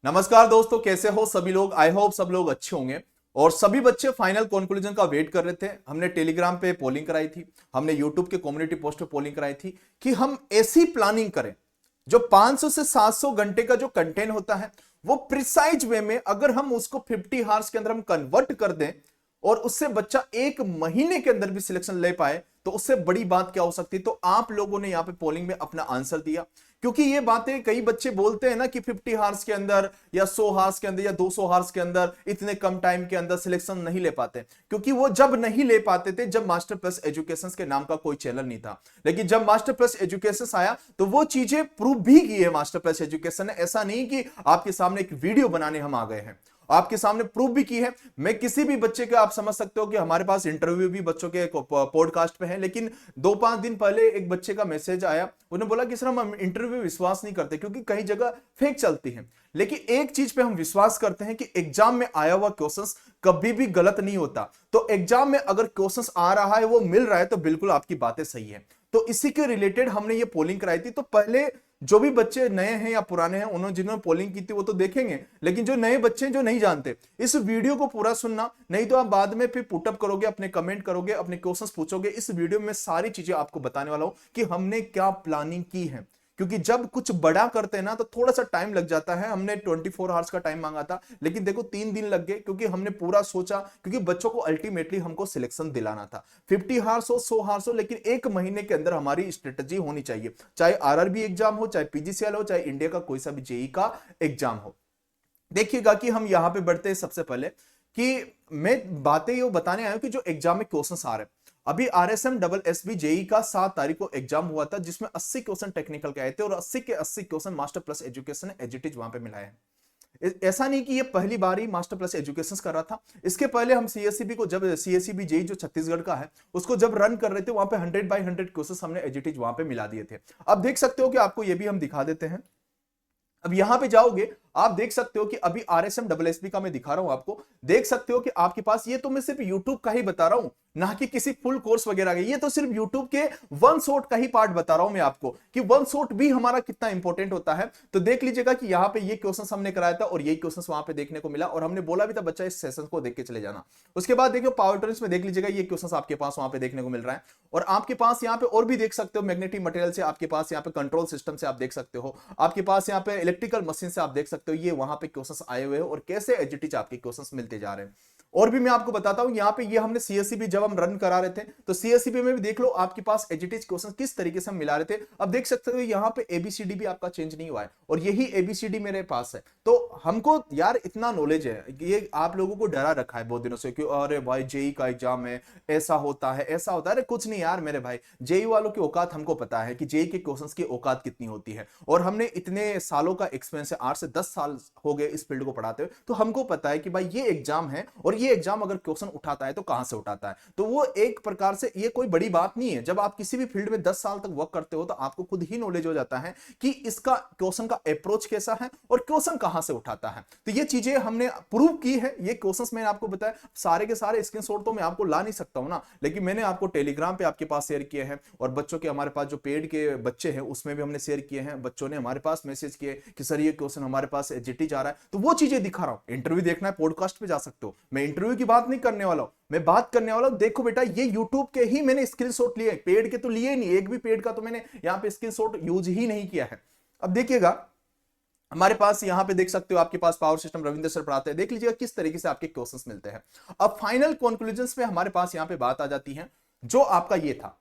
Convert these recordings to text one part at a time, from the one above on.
नमस्कार दोस्तों, कैसे हो सभी लोग। आई होप सब लोग अच्छे होंगे। और सभी बच्चे फाइनल कंक्लूजन का वेट कर रहे थे। हमने टेलीग्राम पे पोलिंग कराई थी, हमने यूट्यूब के कम्युनिटी पोस्ट पे पोलिंग कराई थी कि हम ऐसी प्लानिंग करें जो 500 से 700 घंटे का जो कंटेंट होता है वो प्रिसाइज वे में अगर हम उसको 50 हार्स के अंदर हम कन्वर्ट कर दें और उससे बच्चा एक महीने के अंदर भी सिलेक्शन ले पाए तो उससे बड़ी बात क्या हो सकती है। तो आप लोगों ने यहां पे पोलिंग में अपना आंसर दिया, क्योंकि ये बातें कई बच्चे बोलते हैं ना कि 50 हार्स के अंदर या 100 हार्स के अंदर या 200 हार्स के अंदर इतने कम टाइम के अंदर सिलेक्शन नहीं ले पाते, क्योंकि वो जब नहीं ले पाते थे जब मास्टर प्लस एजुकेशन के नाम का कोई चैनल नहीं था। लेकिन जब मास्टर प्लस एजुकेशन आया तो वो चीजें प्रूव भी की है मास्टर प्लस एजुकेशन ने। ऐसा नहीं कि आपके सामने एक वीडियो बनाने हम आ गए हैं, आपके सामने प्रूफ भी की है। मैं किसी भी बच्चे का, आप समझ सकते हो कि हमारे पास इंटरव्यू भी बच्चों के पॉडकास्ट पे है, लेकिन 2-5 दिन पहले एक बच्चे का मैसेज आया, उन्होंने बोला कि सर हम इंटरव्यू विश्वास नहीं करते क्योंकि कई जगह फेक चलती है। लेकिन एक चीज पे हम विश्वास करते हैं कि एग्जाम में आया हुआ क्वेश्चंस कभी भी गलत नहीं होता। तो एग्जाम में अगर क्वेश्चंस आ रहा है, वो मिल रहा है, तो बिल्कुल आपकी बातें सही है। तो इसी के रिलेटेड हमने ये पोलिंग कराई थी। तो पहले जो भी बच्चे नए हैं या पुराने हैं, उन्होंने जिन्होंने पोलिंग की थी वो तो देखेंगे, लेकिन जो नए बच्चे हैं जो नहीं जानते, इस वीडियो को पूरा सुनना, नहीं तो आप बाद में फिर पुटअप करोगे, अपने कमेंट करोगे, अपने क्वेश्चंस पूछोगे। इस वीडियो में सारी चीजें आपको बताने वाला हूं कि हमने क्या प्लानिंग की है, क्योंकि जब कुछ बड़ा करते हैं ना तो थोड़ा सा टाइम लग जाता है। हमने 24 आवर्स का टाइम मांगा था, लेकिन देखो 3 दिन लग गए, क्योंकि हमने पूरा सोचा, क्योंकि बच्चों को अल्टीमेटली हमको सिलेक्शन दिलाना था। 50 हार्स हो, 100 हार्स हो, लेकिन एक महीने के अंदर हमारी स्ट्रेटजी होनी चाहिए। चाहे आरआरबी एग्जाम हो, चाहे पीजीसीएल हो, चाहे इंडिया का कोई सा भी जेई का एग्जाम हो। देखिएगा कि हम यहां पे बढ़ते हैं सबसे पहले कि मैं बातें ये बताने आया हूं कि जो एग्जाम में क्वेश्चंस आ रहे हैं। अभी आरएसएम डबल एसबी जेई का 7 तारीख को एग्जाम हुआ था, जिसमें 80 क्वेश्चन टेक्निकल के आए थे और 80 के 80 क्वेश्चन मास्टर प्लस एजुकेशन ने एजिटिज वहां पे मिलाए हैं। ऐसा नहीं कि ये पहली बार ही मास्टर प्लस एजुकेशन कर रहा था। इसके पहले हम सीएससीबी को, जब सीएससीबी जेई जो छत्तीसगढ़ का है, उसको जब रन कर रहे थे, वहां पे 100/100 क्वेश्चन हमने एजिटिज वहां पे मिला दिए थे। अब देख सकते हो कि आपको ये भी हम दिखा देते हैं। अब यहां पे जाओगे, आप देख सकते हो कि अभी आरएसएम डबल एसपी का मैं दिखा रहा हूं आपको। देख सकते हो कि आपके पास, ये तो मैं सिर्फ यूट्यूब का ही बता रहा हूं, ना कि किसी फुल कोर्स वगैरह का। ये तो सिर्फ यूट्यूब के वन शॉट का ही पार्ट बता रहा हूं मैं आपको कि वन शॉट भी हमारा कितना इंपॉर्टेंट होता है। तो देख लीजिएगा कि यहां पे ये क्वेश्चन हमने कराया था और ये क्वेश्चन वहां पे देखने को मिला, और हमने बोला भी था बच्चा इस सेशन को देख के चले जाना। उसके बाद देखिए पावर ट्रेंड्स में देख लीजिएगा, ये क्वेश्चन आपके पास वहां पे देखने को मिल रहा है। और आपके पास यहाँ पे और भी देख सकते हो, मैग्नेटिक मटेरियल से, आपके पास यहाँ पे कंट्रोल सिस्टम से आप देख सकते हो, आपके पास यहाँ पे इलेक्ट्रिकल मशीन से आप देख सकते हो, ये वहां पे क्वेश्चंस आए हुए हैं और कैसे एजिटिज आपके क्वेश्चंस मिलते जा रहे हैं। और भी मैं आपको बताता हूं, यहाँ पे ये हमने सीएससीबी जब हम रन करा रहे थे, तो सीएससीबी में भी देख लो आपके पास एजिटिज क्वेश्चन किस तरीके से हम मिला रहे थे। अब देख सकते हो यहाँ पे एबीसीडी भी आपका चेंज नहीं हुआ है, और यही एबीसीडी मेरे पास है। तो हमको यार इतना नॉलेज है, ये आप लोगों को डरा रखा है बहुत दिनों से कि अरे भाई जेई का एग्जाम है, ऐसा होता है, ऐसा होता है। अरे कुछ नहीं यार मेरे भाई, जेई वालों की औकात हमको पता है कि जेई के क्वेश्चंस की औकात कितनी होती है, और हमने इतने सालों का एक्सपीरियंस है, 8 से 10 साल हो गए इस फील्ड को पढ़ाते हुए। तो हमको पता है कि भाई ये एग्जाम है, और ये एग्जाम अगर क्वेश्चन उठाता है तो कहां से उठाता है। तो वो एक प्रकार से ये कोई बड़ी बात नहीं है। जब आप किसी भी फील्ड में 10 साल तक वर्क करते हो तो आपको खुद ही नॉलेज हो जाता है कि इसका क्वेश्चन का अप्रोच कैसा है और क्वेश्चन कहां से उठाता है। तो ये चीजें हमने प्रूव की है। ये क्वेश्चंस मैंने आपको बताया, सारे के सारे स्क्रीनशॉट तो मैं आपको ला नहीं सकता हूं ना, लेकिन मैंने आपको टेलीग्राम पे आपके पास शेयर किए हैं, और बच्चों के, हमारे पास जो पेड के बच्चे हैं उसमें भी हमने शेयर किए हैं। बच्चों ने हमारे पास मैसेज किए कि सर ये क्वेश्चन हमारे पास एजिटी जा रहा है, तो वो चीजें दिखा रहा हूं। इंटरव्यू देखना है, पॉडकास्ट पे जा सकते हो। मैं इंटरव्यू की बात नहीं करने वाला हूं, मैं बात करने वाला हूं, देखो बेटा ये यूट्यूब के ही मैंने स्क्रीनशॉट लिए, पेड के तो लिए नहीं, एक भी पेड का तो मैंने यहां पे स्क्रीनशॉट यूज ही नहीं किया है। अब देखिएगा हमारे पास यहां पे देख सकते हो, आपके पास पावर सिस्टम रविंद्र सर पढ़ाते हैं। देख लीजिएगा किस तरीके से आपके क्वेश्चंस मिलते हैं। अब फाइनल कंक्लूजन्स में हमारे पास यहां पे बात आ जाती है, जो आपका ये था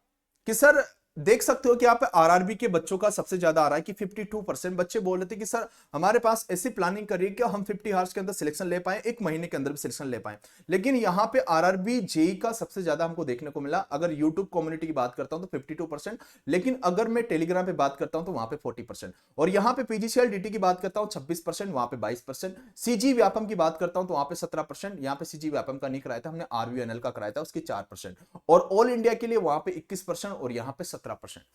कि सर देख सकते हो कि आप आरआरबी के बच्चों का सबसे ज्यादा आ रहा है कि 52% बच्चे बोल रहे थे कि सर हमारे पास ऐसी प्लानिंग करिए कि हम 50 हार्स के अंदर सिलेक्शन ले पाए, एक महीने के अंदर भी सिलेक्शन ले पाए। लेकिन यहां पे आरआरबी जेई का सबसे ज्यादा हमको देखने को मिला। अगर यूट्यूब कम्युनिटी की बात करता हूं तो 52%, लेकिन अगर मैं टेलीग्राम पे बात करता हूं तो वहां पे 40%, और यहां पे पीजीसीएल डीटी की बात करता हूं 26%, वहां पे 22%, सीजी व्यापम की बात करता हूं तो वहां पे 17%। यहां पे सीजी व्यापम का नहीं कराया था, हमने आरवीएनएल का कराया था, उसके 4%, और ऑल इंडिया के लिए वहां पे 21% और यहां पे 17%।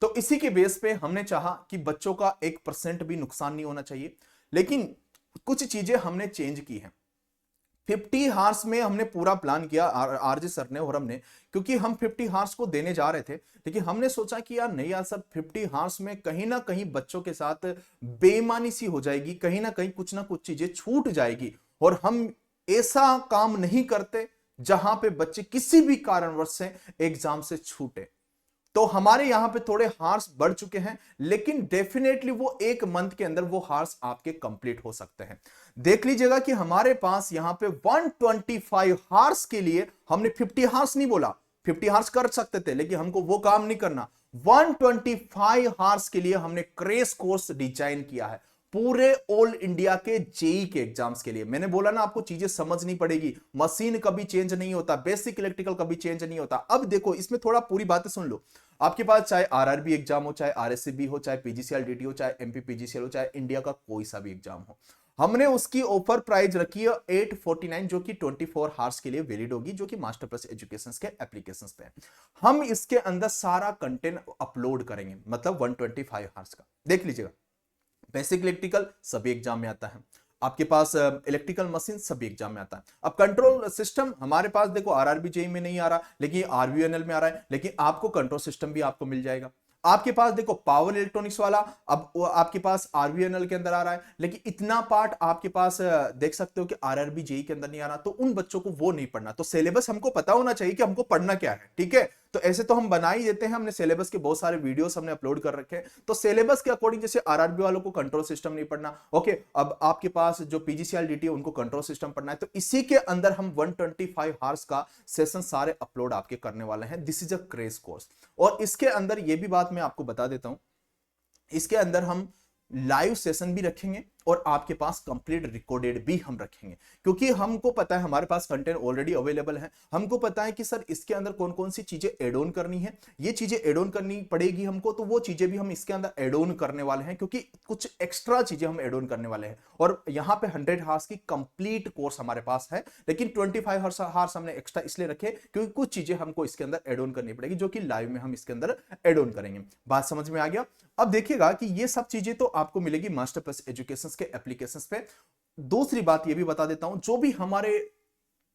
तो इसी के बेस पे हमने चाहा कि बच्चों का 1% भी नुकसान नहीं होना चाहिए। लेकिन कुछ चीजें हमने चेंज की हैं। 50 हार्स में हमने पूरा प्लान किया आरजे सर ने और हमने, क्योंकि हम 50 हार्स को देने जा रहे थे, लेकिन हमने सोचा कि यार नहीं यार सर, 50 हार्स में कहीं ना कहीं बच्चों के साथ बेईमानी सी हो जाएगी, कहीं ना कुछ चीजें छूट जाएगी, और हम ऐसा काम नहीं करते जहां पे बच्चे किसी भी कारणवश से एग्जाम से छूटे। तो हमारे यहां पे थोड़े हार्स बढ़ चुके हैं, लेकिन डेफिनेटली वो एक मंथ के अंदर वो हार्स आपके कंप्लीट हो सकते हैं। देख लीजिएगा कि हमारे पास यहां पे 125 हार्स के लिए हमने 50 हार्स नहीं बोला, 50 हार्स कर सकते थे, लेकिन हमको वो काम नहीं करना। 125 हार्स के लिए हमने क्रैश कोर्स डिजाइन किया है पूरे ऑल इंडिया के जेई के एग्जाम्स के लिए। मैंने बोला ना आपको चीजें समझनी पड़ेगी, मशीन कभी चेंज नहीं होता, बेसिक इलेक्ट्रिकल कभी चेंज नहीं होता। अब देखो इसमें थोड़ा पूरी बातें सुन लो। आपके पास चाहे आरआरबी एग्जाम हो, चाहे आरएससीबी हो, चाहे पीजीसीएल डीटी हो, चाहे एमपी पीजीसीएल हो, चाहे इंडिया का कोई सा भी एग्जाम हो, हमने उसकी ऑफर प्राइस रखी है 849, जो कि 24 हार्स के लिए वैलिड होगी, जो कि मास्टर प्लस एजुकेशन के एप्लीकेशंस पे है। हम इसके अंदर सारा कंटेंट अपलोड करेंगे, मतलब 125 हार्स का। देख लीजिएगा, बेसिक इलेक्ट्रिकल सभी एग्जाम में आता है, आपके पास इलेक्ट्रिकल मशीन सभी एग्जाम में आता है। अब कंट्रोल सिस्टम हमारे पास देखो आरआरबी जेई में नहीं आ रहा, लेकिन आरवीएनएल में आ रहा है, लेकिन आपको कंट्रोल सिस्टम भी आपको मिल जाएगा। आपके पास देखो पावर इलेक्ट्रॉनिक्स वाला अब आपके पास आरवीएनएल के अंदर आ रहा है, लेकिन इतना पार्ट आपके पास देख सकते हो कि आरआरबी जेई के अंदर नहीं आ रहा, तो उन बच्चों को वो नहीं पढ़ना। तो सिलेबस हमको पता होना चाहिए कि हमको पढ़ना क्या है, ठीक है। तो ऐसे तो हम बना ही देते हैं, हमने सिलेबस के बहुत सारे वीडियोस हमने अपलोड कर रखे हैं। तो सिलेबस के अकॉर्डिंग, जैसे आरआरबी वालों को कंट्रोल सिस्टम नहीं पढ़ना, ओके, अब आपके पास जो पीजीसीएल डीटी है उनको कंट्रोल सिस्टम पढ़ना है, तो इसी के अंदर हम 125 हार्स का सेशन सारे अपलोड आपके करने वाले हैं। This is a crash course. और इसके अंदर ये भी बात मैं आपको बता देता हूं, इसके अंदर हम लाइव सेशन भी रखेंगे और आपके पास कंप्लीट रिकॉर्डेड भी हम रखेंगे, क्योंकि हमको पता है हमारे पास कंटेंट ऑलरेडी अवेलेबल है। हमको पता है कि सर इसके अंदर कौन कौन सी चीजें एड ऑन करनी है, ये चीजें एड ऑन करनी पड़ेगी हमको, तो वो चीजें भी हम इसके अंदर एड ऑन करने वाले हैं, क्योंकि कुछ एक्स्ट्रा चीजें हम एड ऑन करने वाले हैं। और यहां पे 100 हार्स की कंप्लीट कोर्स हमारे पास है, लेकिन 25 हार्स हमने एक्स्ट्रा इसलिए रखे क्योंकि कुछ चीजें हमको इसके अंदर एड ऑन करनी पड़ेगी, जो कि लाइव में हम इसके अंदर एड ऑन करेंगे। बात समझ में आ गया। अब देखिएगा कि ये सब चीजें तो आपको मिलेगी मास्टर प्लस एजुकेशन के एप्लीकेशंस पे। दूसरी बात ये भी बता देता हूं, जो भी हमारे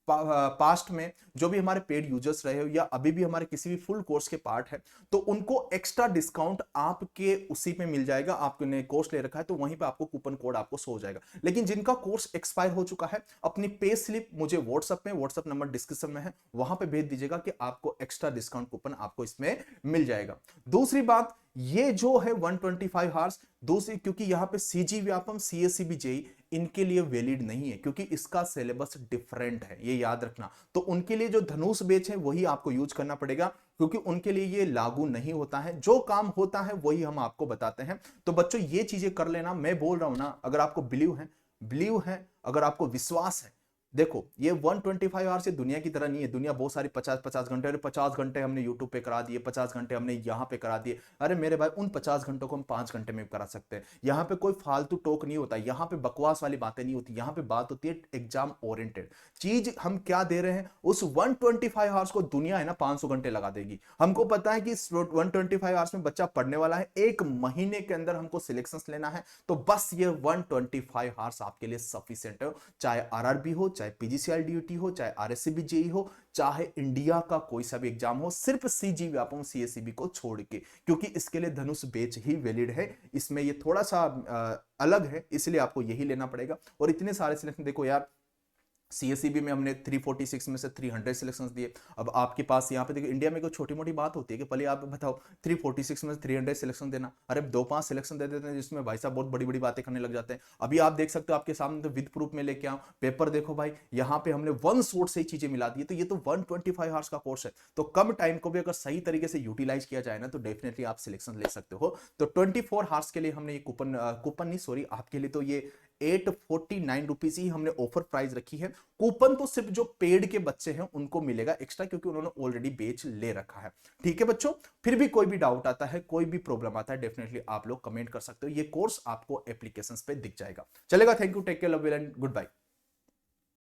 पास्ट में जो भी हमारे पेड यूजर्स रहे हो या अभी भी हमारे किसी भी फुल कोर्स के पार्ट है, तो उनको एक्स्ट्रा डिस्काउंट आपके उसी में मिल जाएगा। आपने कोर्स ले रखा है तो वहीं पे आपको कूपन कोड आपको शो हो जाएगा। लेकिन जिनका कोर्स एक्सपायर हो चुका है, अपनी पे स्लिप मुझे व्हाट्सएप नंबर डिस्क्रिप्शन में है, वहां पे भेज दीजिएगा कि आपको एक्स्ट्रा डिस्काउंट कूपन आपको इसमें मिल जाएगा। दूसरी बात, ये जो है 125 हार्स, दूसरी क्योंकि यहां पे सीजी व्यापम, सीएससीबी जेई इनके लिए वैलिड नहीं है, क्योंकि इसका सिलेबस डिफरेंट है, ये याद रखना। तो उनके लिए जो धनुष बैच है वही आपको यूज करना पड़ेगा, क्योंकि उनके लिए ये लागू नहीं होता है। जो काम होता है वही हम आपको बताते हैं। तो बच्चों ये चीजें कर लेना, मैं बोल रहा हूं ना, अगर आपको बिलीव है, अगर आपको विश्वास है, देखो ये 125 आवर्स ये दुनिया की तरह नहीं है। दुनिया बहुत सारी 50-50 घंटे, अरे 50 घंटे हमने यूट्यूब पे करा दिए, 50 घंटे हमने यहाँ पे करा दिए। अरे मेरे भाई, उन 50 घंटों को हम 5 घंटे में करा सकते हैं। यहाँ पे कोई फालतू टॉक नहीं होता, यहाँ पे बकवास वाली बातें नहीं होती, यहाँ पे बात होती है एग्जाम ओरिएंटेड चीज। हम क्या दे रहे हैं, उस 125 आवर्स को दुनिया है ना 500 घंटे लगा देगी। हमको पता है कि 125 आवर्स में बच्चा पढ़ने वाला है, 1 महीने के अंदर हमको सिलेक्शन लेना है, तो बस ये 125 आवर्स आपके लिए सफिशिएंट है। चाहे आरआरबी हो, चाहे पीजीसीएल डीयूटी हो, चाहे आरएससीबी जेई हो, चाहे इंडिया का कोई सा भी एग्जाम हो, सिर्फ सीजी व्यापम सीएससीबी को छोड़ के, क्योंकि इसके लिए धनुष बैच ही वैलिड है। इसमें ये थोड़ा सा अलग है, इसलिए आपको यही लेना पड़ेगा। और इतने सारे सिलेक्शन देखो यार, सीएससीबी में हमने 346 में से 300 सिलेक्शंस दिए। अब आपके पास यहाँ पे देखो, इंडिया में कोई छोटी मोटी बात होती है कि पहले आप बताओ 346 में से 300 सिलेक्शन देना, अरे 2-5 सिलेक्शन दे देते हैं, जिसमें भाई साहब बहुत बड़ी बड़ी बातें करने लग जाते हैं। अभी आप देख सकते हो आपके सामने, तो विद प्रूफ में लेके आओ, पेपर देखो भाई, यहाँ पे हमने वन शॉट से ही चीजें मिला दी है। तो ये तो 125 आवर्स का कोर्स है, तो कम टाइम को भी अगर सही तरीके से यूटिलाइज किया जाए ना, तो डेफिनेटली आप सिलेक्शन ले सकते हो। तो 24 आवर्स के लिए हमने ये कूपन नहीं, सॉरी, आपके लिए तो ये 849 रुपीज ही हमने ऑफर प्राइस रखी है। कूपन तो सिर्फ जो पेड के बच्चे हैं उनको मिलेगा एक्स्ट्रा, क्योंकि उन्होंने ऑलरेडी बेच ले रखा है। ठीक है बच्चों, फिर भी कोई भी डाउट आता है, कोई भी प्रॉब्लम आता है, डेफिनेटली आप लोग कमेंट कर सकते हो। ये कोर्स आपको एप्लीकेशंस पे दिख जाएगा। चलेगा, thank you, take care, love you and good bye.